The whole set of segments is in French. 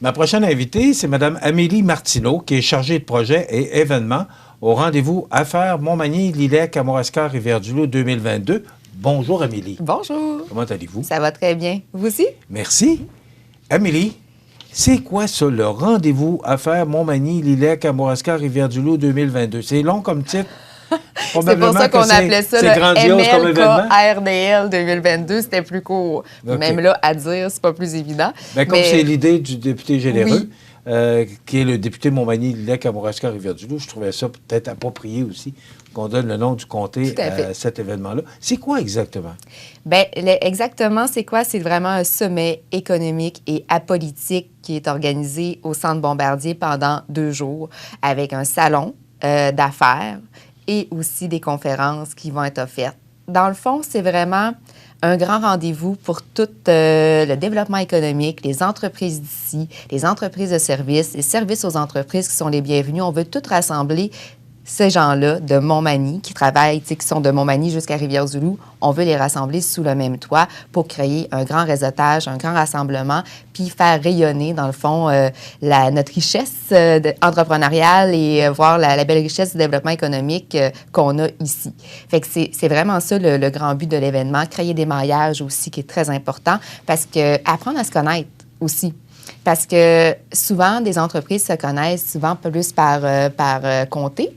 Ma prochaine invitée, c'est Mme Amélie Martineau, qui est chargée de projet et événements au rendez-vous Affaires Montmagny, Lillec, Kamouraska, Rivière-du-Loup 2022. Bonjour, Amélie. Bonjour. Comment allez-vous? Ça va très bien. Vous aussi? Merci. Amélie, c'est quoi ça, le rendez-vous Affaires Montmagny, Lillec, Kamouraska, Rivière-du-Loup 2022? C'est long comme titre. C'est pour ça qu'on appelait ça le MLK-RDL 2022. C'était plus court. Okay. Même là, à dire, c'est pas plus évident. Bien, comme c'est l'idée du député généreux, qui est le député Montmagny, Lillec, Kamouraska, Rivière-du-Loup, je trouvais ça peut-être approprié aussi qu'on donne le nom du comté à cet événement-là. C'est quoi exactement? Bien, exactement, c'est quoi? C'est vraiment un sommet économique et apolitique qui est organisé au Centre Bombardier pendant 2 jours avec un salon d'affaires et aussi des conférences qui vont être offertes. Dans le fond, c'est vraiment un grand rendez-vous pour tout le développement économique, les entreprises d'ici, les entreprises de services, les services aux entreprises qui sont les bienvenus. On veut tout rassembler ces gens-là de Montmagny qui travaillent, qui sont de Montmagny jusqu'à Rivière-du-Loup. On veut les rassembler sous le même toit pour créer un grand réseautage, un grand rassemblement, puis faire rayonner, dans le fond, notre richesse entrepreneuriale et voir la belle richesse du développement économique qu'on a ici. Fait que c'est vraiment ça le grand but de l'événement, créer des maillages aussi, qui est très important, parce que apprendre à se connaître aussi. Parce que souvent, des entreprises se connaissent souvent plus par comté.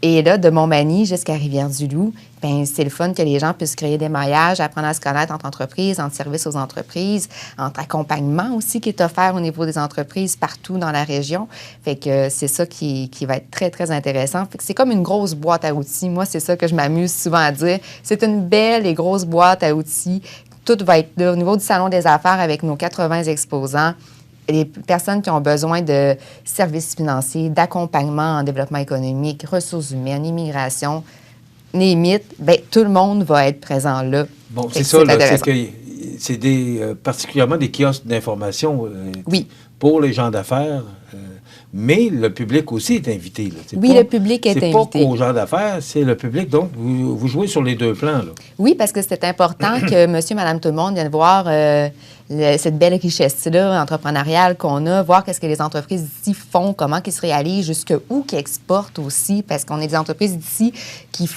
Et là, de Montmagny jusqu'à Rivière-du-Loup, bien, c'est le fun que les gens puissent créer des maillages, apprendre à se connaître entre entreprises, entre services aux entreprises, entre accompagnement aussi qui est offert au niveau des entreprises partout dans la région. Fait que c'est ça qui va être très, très intéressant. Fait que c'est comme une grosse boîte à outils. Moi, c'est ça que je m'amuse souvent à dire. C'est une belle et grosse boîte à outils. Tout va être là au niveau du Salon des affaires avec nos 80 exposants. Les personnes qui ont besoin de services financiers, d'accompagnement en développement économique, ressources humaines, immigration, name-it, bien, tout le monde va être présent là. Bon, c'est ça, là, c'est particulièrement des kiosques d'information pour les gens d'affaires, mais le public aussi est invité. Là. Le public est invité. C'est pas qu'aux gens d'affaires, c'est le public, donc vous jouez sur les 2 plans. Là. Oui, parce que c'est important que monsieur, madame, tout le monde vienne voir cette belle richesse-là entrepreneuriale qu'on a, voir qu'est-ce que les entreprises d'ici font, comment ils se réalisent, jusqu'où qu'ils exportent aussi, parce qu'on est des entreprises d'ici qui...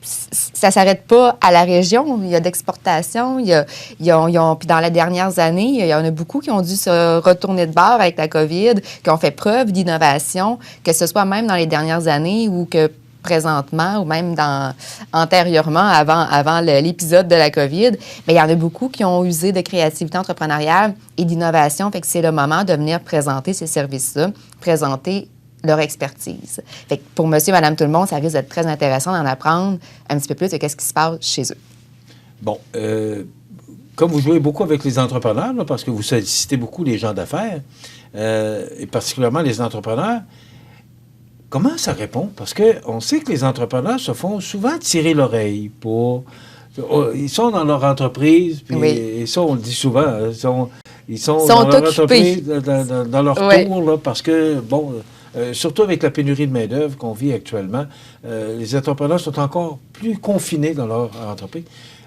Ça ne s'arrête pas à la région. Il y a d'exportation. Puis dans les dernières années, il y en a beaucoup qui ont dû se retourner de bord avec la COVID, qui ont fait preuve d'innovation, que ce soit même dans les dernières années ou que présentement ou même antérieurement, avant l'épisode de la COVID, bien, il y en a beaucoup qui ont usé de créativité entrepreneuriale et d'innovation. Fait que c'est le moment de venir présenter ces services-là, présenter leur expertise. Fait que pour monsieur, madame, tout le monde, ça risque d'être très intéressant d'en apprendre un petit peu plus de ce qui se passe chez eux. Bon, comme vous jouez beaucoup avec les entrepreneurs, là, parce que vous sollicitez beaucoup les gens d'affaires, et particulièrement les entrepreneurs, comment ça répond? Parce qu'on sait que les entrepreneurs se font souvent tirer l'oreille pour... Ils sont dans leur entreprise, puis et ça, on le dit souvent, ils sont dans leur entreprise, dans leur tour, là, parce que, bon... surtout avec la pénurie de main-d'œuvre qu'on vit actuellement, les entrepreneurs sont encore plus confinés dans leur entreprise.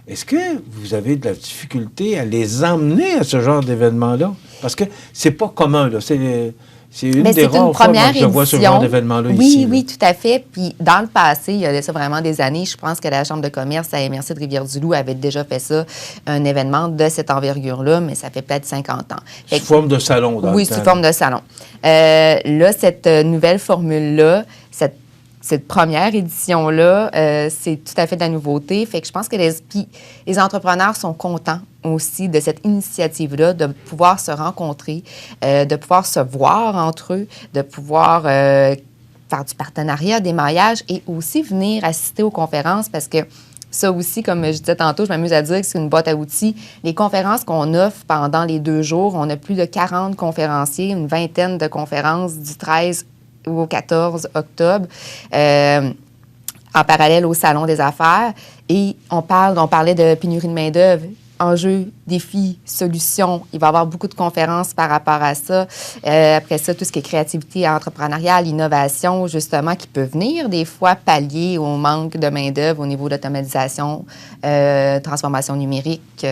Est-ce que vous avez de la difficulté à les emmener à ce genre d'événement-là? Parce que c'est pas commun, là. C'est une des rares fois que je vois ce genre d'événement-là ici. Oui, tout à fait. Puis dans le passé, il y a ça vraiment des années, je pense que la Chambre de commerce à MRC de Rivière-du-Loup avait déjà fait ça, un événement de cette envergure-là, mais ça fait peut-être 50 ans. Sous forme de salon, dans le temps. Oui, sous forme de salon. Là, cette nouvelle formule-là, cette première édition-là, c'est tout à fait de la nouveauté. Fait que je pense que les entrepreneurs sont contents aussi de cette initiative-là, de pouvoir se rencontrer, de pouvoir se voir entre eux, de pouvoir faire du partenariat, des maillages et aussi venir assister aux conférences parce que ça aussi, comme je disais tantôt, je m'amuse à dire que c'est une boîte à outils. Les conférences qu'on offre pendant les 2 jours, on a plus de 40 conférenciers, une vingtaine de conférences du 13 au 14 octobre, en parallèle au Salon des affaires. Et on parlait de pénurie de main-d'œuvre. enjeux, défis, solutions. Il va y avoir beaucoup de conférences par rapport à ça. Après ça, tout ce qui est créativité entrepreneuriale, innovation, justement, qui peut venir des fois pallier au manque de main-d'œuvre au niveau de l'automatisation, transformation numérique,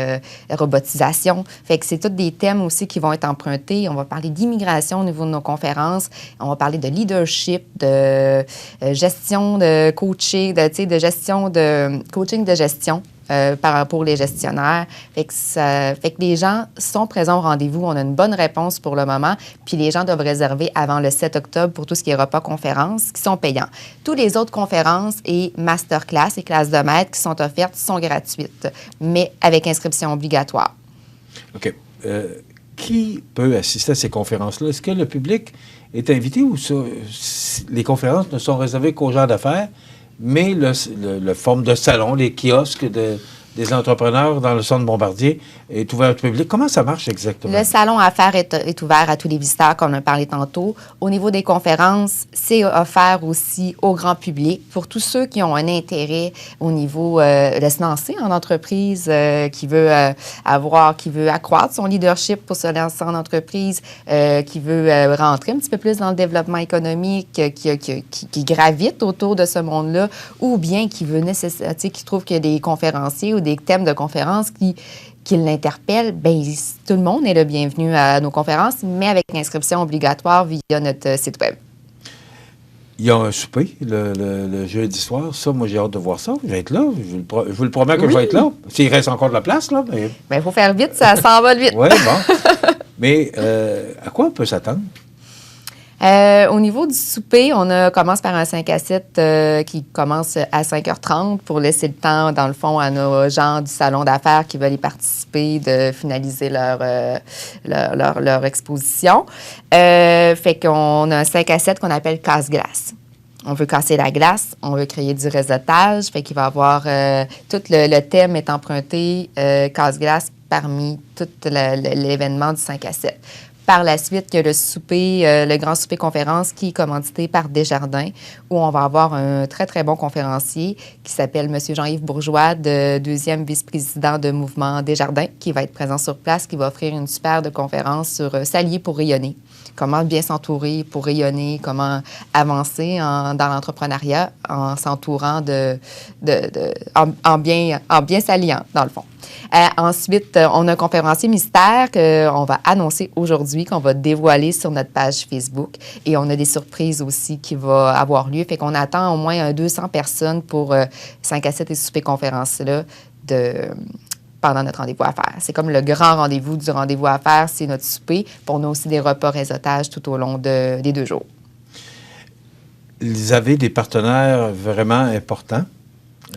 robotisation. Fait que c'est tous des thèmes aussi qui vont être empruntés. On va parler d'immigration au niveau de nos conférences. On va parler de leadership, de gestion de coaching, de gestion de coaching de gestion. Pour les gestionnaires. Fait que les gens sont présents au rendez-vous. On a une bonne réponse pour le moment. Puis les gens doivent réserver avant le 7 octobre pour tout ce qui est repas-conférences qui sont payants. Toutes les autres conférences et masterclass et classes de maître qui sont offertes sont gratuites, mais avec inscription obligatoire. OK. Qui peut assister à ces conférences-là? Est-ce que le public est invité ou ça, les conférences ne sont réservées qu'aux gens d'affaires? Mais le forme de salon, les kiosques des entrepreneurs dans le centre Bombardier est ouvert au public. Comment ça marche exactement? Le salon affaires est ouvert à tous les visiteurs, comme on a parlé tantôt. Au niveau des conférences, c'est offert aussi au grand public pour tous ceux qui ont un intérêt au niveau de se lancer en entreprise, qui veut accroître son leadership pour se lancer en entreprise, qui veut rentrer un petit peu plus dans le développement économique, qui gravite autour de ce monde-là, ou bien qui veut qui trouve qu'il y a des conférenciers ou des thèmes de conférences qui l'interpellent. Bien, tout le monde est le bienvenu à nos conférences, mais avec inscription obligatoire via notre site Web. Il y a un souper le jeudi soir. Ça, moi, j'ai hâte de voir ça. Je vais être là. Je vous le promets que je vais être là. S'il reste encore de la place, là. Mais il faut faire vite, ça s'en va vite. Oui, bon. Mais à quoi on peut s'attendre? Au niveau du souper, on commence par un 5 à 7 qui commence à 5h30 pour laisser le temps, dans le fond, à nos gens du salon d'affaires qui veulent y participer de finaliser leur exposition. Fait qu'on a un 5 à 7 qu'on appelle casse-glace. On veut casser la glace, on veut créer du réseautage. Fait qu'il va y avoir tout le thème est emprunté casse-glace parmi tout l'événement du 5 à 7. Par la suite, il y a le souper, le grand souper conférence qui est commandité par Desjardins, où on va avoir un très, très bon conférencier qui s'appelle M. Jean-Yves Bourgeois, deuxième vice-président de Mouvement Desjardins, qui va être présent sur place, qui va offrir une super de conférence sur s'allier pour rayonner. Comment bien s'entourer pour rayonner, comment avancer dans l'entrepreneuriat en s'entourant en bien s'alliant, dans le fond. Ensuite, on a un conférencier mystère qu'on va annoncer aujourd'hui, qu'on va dévoiler sur notre page Facebook. Et on a des surprises aussi qui vont avoir lieu. Fait qu'on attend au moins 200 personnes pour 5 à 7 et souper conférences-là pendant notre rendez-vous à faire. C'est comme le grand rendez-vous du rendez-vous à faire, c'est notre souper. Puis on a aussi des repas réseautage tout au long des 2 jours. Vous avez des partenaires vraiment importants.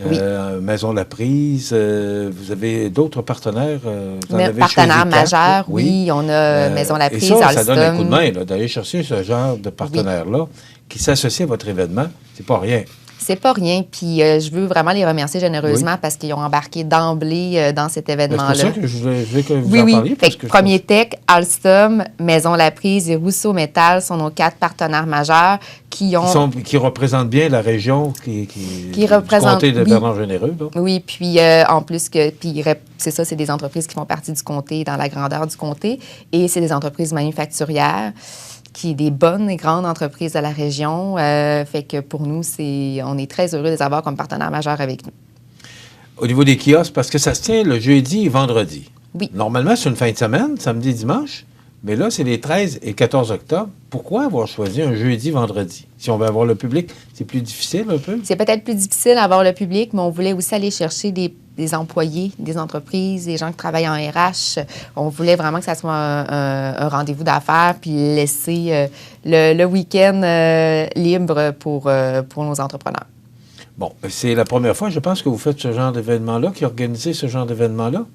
Oui. Maison La Prise, vous avez d'autres partenaires? Partenaires majeurs, oui. On a Maison La Prise, Alstom. Et ça donne un coup de main d'aller chercher ce genre de partenaires-là qui s'associent à votre événement. C'est pas rien. C'est pas rien. Puis je veux vraiment les remercier généreusement parce qu'ils ont embarqué d'emblée dans cet événement-là. C'est pour ça que je veux que vous en parliez. Fait que Premier Tech, Alstom, Maison La Prise et Rousseau Métal sont nos 4 partenaires majeurs qui représentent bien la région du comté de Bernard-Généreux. Oui, puis en plus c'est ça, c'est des entreprises qui font partie du comté dans la grandeur du comté et c'est des entreprises manufacturières qui est des bonnes et grandes entreprises de la région. Fait que pour nous, on est très heureux de les avoir comme partenaires majeurs avec nous. Au niveau des kiosques, parce que ça se tient le jeudi et vendredi. Oui. Normalement, c'est une fin de semaine, samedi, dimanche, mais là, c'est les 13 et 14 octobre. Pourquoi avoir choisi un jeudi, vendredi? Si on veut avoir le public, c'est plus difficile un peu? C'est peut-être plus difficile d'avoir le public, mais on voulait aussi aller chercher des employés, des entreprises, des gens qui travaillent en RH. On voulait vraiment que ça soit un rendez-vous d'affaires, puis laisser le week-end libre pour nos entrepreneurs. Bon, c'est la première fois, je pense, que vous faites ce genre d'événement-là, qui organisez ce genre d'événement-là.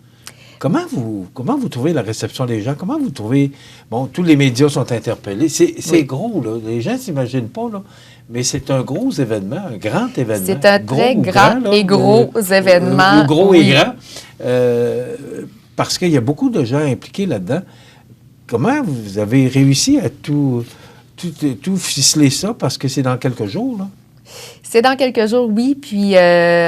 Comment vous trouvez la réception des gens? Comment vous trouvez... Bon, tous les médias sont interpellés. C'est gros, là. Les gens ne s'imaginent pas, là. Mais c'est un gros événement, un grand événement. C'est un très grand et gros événement. Gros et grand. Parce qu'il y a beaucoup de gens impliqués là-dedans. Comment vous avez réussi à tout ficeler ça? Parce que c'est dans quelques jours, là. C'est dans quelques jours, oui. Puis,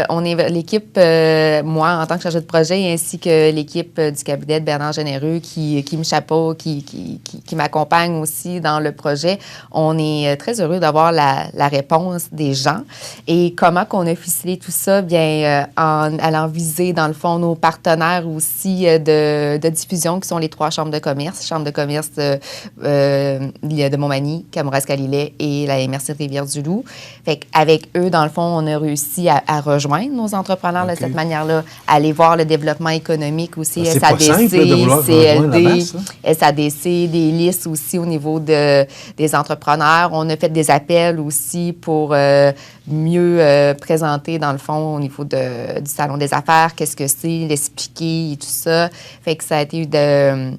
on est l'équipe, moi, en tant que chargée de projet, ainsi que l'équipe du cabinet de Bernard Généreux qui me chapeaute, qui m'accompagne aussi dans le projet. On est très heureux d'avoir la réponse des gens. Et comment qu'on a ficelé tout ça? Bien, en allant viser, dans le fond, nos partenaires aussi de diffusion, qui sont les 3 chambres de commerce. Chambre de commerce de Montmagny, Kamouraska-Lillet et la MRC de Rivière-du-Loup. Fait qu'avec eux, dans le fond, on a réussi à rejoindre nos entrepreneurs de cette manière-là, aller voir le développement économique aussi, SADC, CLD, SADC, des listes aussi au niveau des entrepreneurs. On a fait des appels aussi pour mieux présenter, dans le fond, au niveau du Salon des affaires, qu'est-ce que c'est, l'expliquer et tout ça. Fait que ça a été de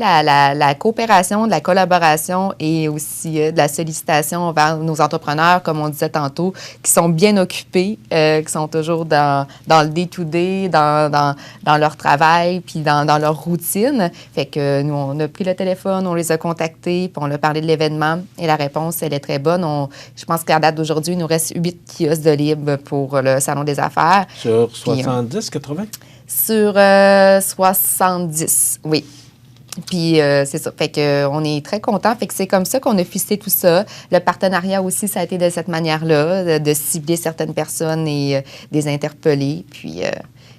la coopération, de la collaboration et aussi de la sollicitation vers nos entrepreneurs, comme on disait tantôt, qui sont bien occupés, qui sont toujours dans le day-to-day, dans leur travail, puis dans leur routine. Fait que nous, on a pris le téléphone, on les a contactés, puis on leur a parlé de l'événement et la réponse, elle est très bonne. Je pense qu'à date d'aujourd'hui, il nous reste 8 kiosques de libre pour le Salon des affaires. Sur 70, 80? Sur 70, oui. Puis c'est ça. Fait que on est très contents. Fait que c'est comme ça qu'on a ficelé tout ça. Le partenariat aussi, ça a été de cette manière-là, de cibler certaines personnes et des interpeller. Puis,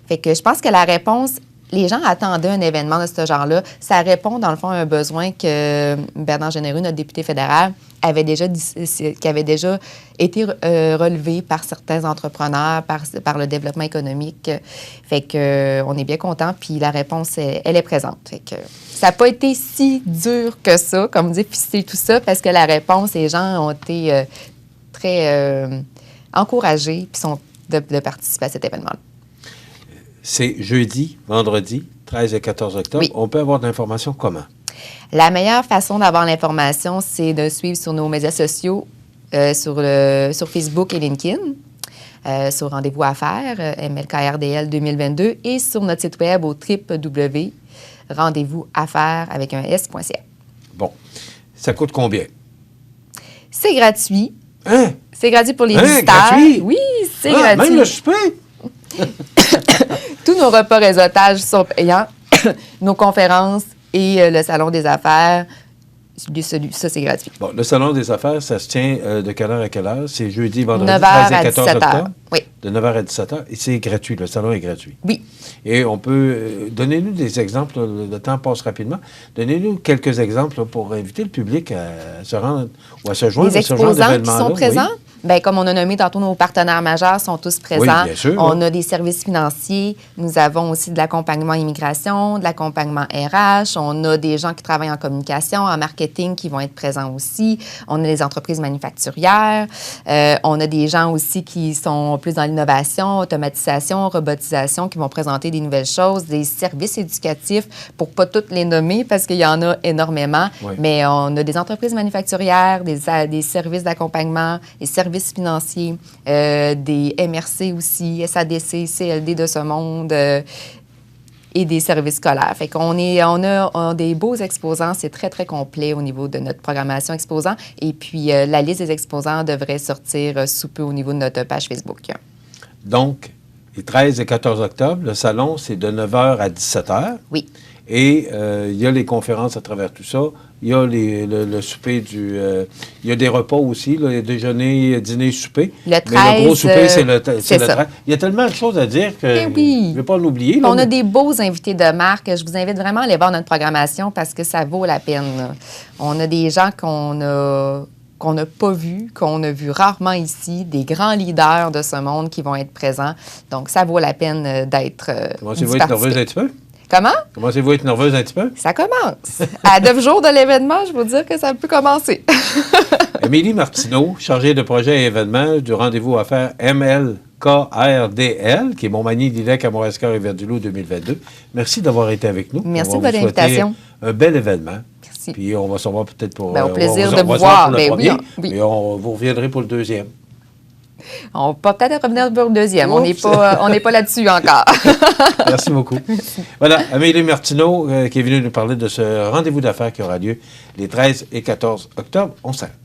fait que je pense que la réponse, les gens attendaient un événement de ce genre-là. Ça répond, dans le fond, à un besoin que Bernard Généreux, notre député fédéral, qui avait déjà été relevé par certains entrepreneurs, par le développement économique. Fait que on est bien contents. Puis la réponse, elle est présente. Fait que ça n'a pas été si dur que ça, comme dit, ficeler tout ça, parce que la réponse, les gens ont été très encouragés puis sont de participer à cet événement-là. C'est jeudi, vendredi, 13 et 14 octobre. Oui. On peut avoir de l'information comment? La meilleure façon d'avoir l'information, c'est de suivre sur nos médias sociaux, sur Facebook et LinkedIn, sur Rendez-vous Affaires, MLKRDL 2022, et sur notre site web au www.rendez-vous-affaires avec un s.ca. Bon. Ça coûte combien? C'est gratuit. Hein? C'est gratuit pour les visiteurs. Gratuit? Oui, c'est gratuit. Même le souper? Tous nos repas réseautage sont payants. Nos conférences et le Salon des affaires, ça, c'est gratuit. Bon, le Salon des affaires, ça se tient de quelle heure à quelle heure? C'est jeudi, vendredi, 9h 13 et à 14 octobre? Oui. De 9h à 17h. Et c'est gratuit, le salon est gratuit. Oui. Et on peut... donnez-nous des exemples, le temps passe rapidement. Donnez-nous quelques exemples là, pour inviter le public à se rendre ou à se joindre à ce genre d'événement-là. Les exposants qui sont présents? Oui. Bien, comme on a nommé tantôt, nos partenaires majeurs sont tous présents. Oui, bien sûr. On a des services financiers. Nous avons aussi de l'accompagnement immigration, de l'accompagnement RH. On a des gens qui travaillent en communication, en marketing qui vont être présents aussi. On a les entreprises manufacturières. On a des gens aussi qui sont plus dans l'innovation, automatisation, robotisation, qui vont présenter des nouvelles choses, des services éducatifs, pour pas toutes les nommer parce qu'il y en a énormément. Oui. Mais on a des entreprises manufacturières, des services d'accompagnement, des services financiers, des MRC aussi, SADC, CLD de ce monde et des services scolaires. Fait qu'on on a des beaux exposants. C'est très, très complet au niveau de notre programmation exposant. Et puis, la liste des exposants devrait sortir sous peu au niveau de notre page Facebook. Donc, les 13 et 14 octobre, le salon, c'est de 9h à 17h. Oui. Et il y a les conférences à travers tout ça. Il y a le souper il y a des repas aussi, là, déjeuner, dîner, souper. Le 13, mais le gros souper, c'est le 13. Il y a tellement de choses à dire que oui. je ne vais pas l'oublier. On a des beaux invités de marque. Je vous invite vraiment à aller voir notre programmation parce que ça vaut la peine. Là. On a des gens qu'on n'a pas vus, qu'on a vus rarement ici, des grands leaders de ce monde qui vont être présents. Donc, ça vaut la peine d'être Commencez-vous à être nerveuse un petit peu? Comment? Commencez-vous à être nerveuse un petit peu? Ça commence. À 9 jours de l'événement, je vous dire que ça peut commencer. Émilie Martineau, chargée de projet et événements du Rendez-vous Affaires MLKRDL, qui est Montmagny, Lillet, Kamouraska, Rivière-du-Loup 2022. Merci d'avoir été avec nous. Merci de votre invitation. Un bel événement. Merci. Puis on va se revoir peut-être pour... Au plaisir de vous voir. Pour le premier, oui. Et vous reviendrez pour le deuxième. On va peut-être revenir pour le deuxième. Oups. On n'est pas là-dessus encore. Merci beaucoup. Voilà, Amélie Martineau qui est venue nous parler de ce rendez-vous d'affaires qui aura lieu les 13 et 14 octobre. On s'arrête.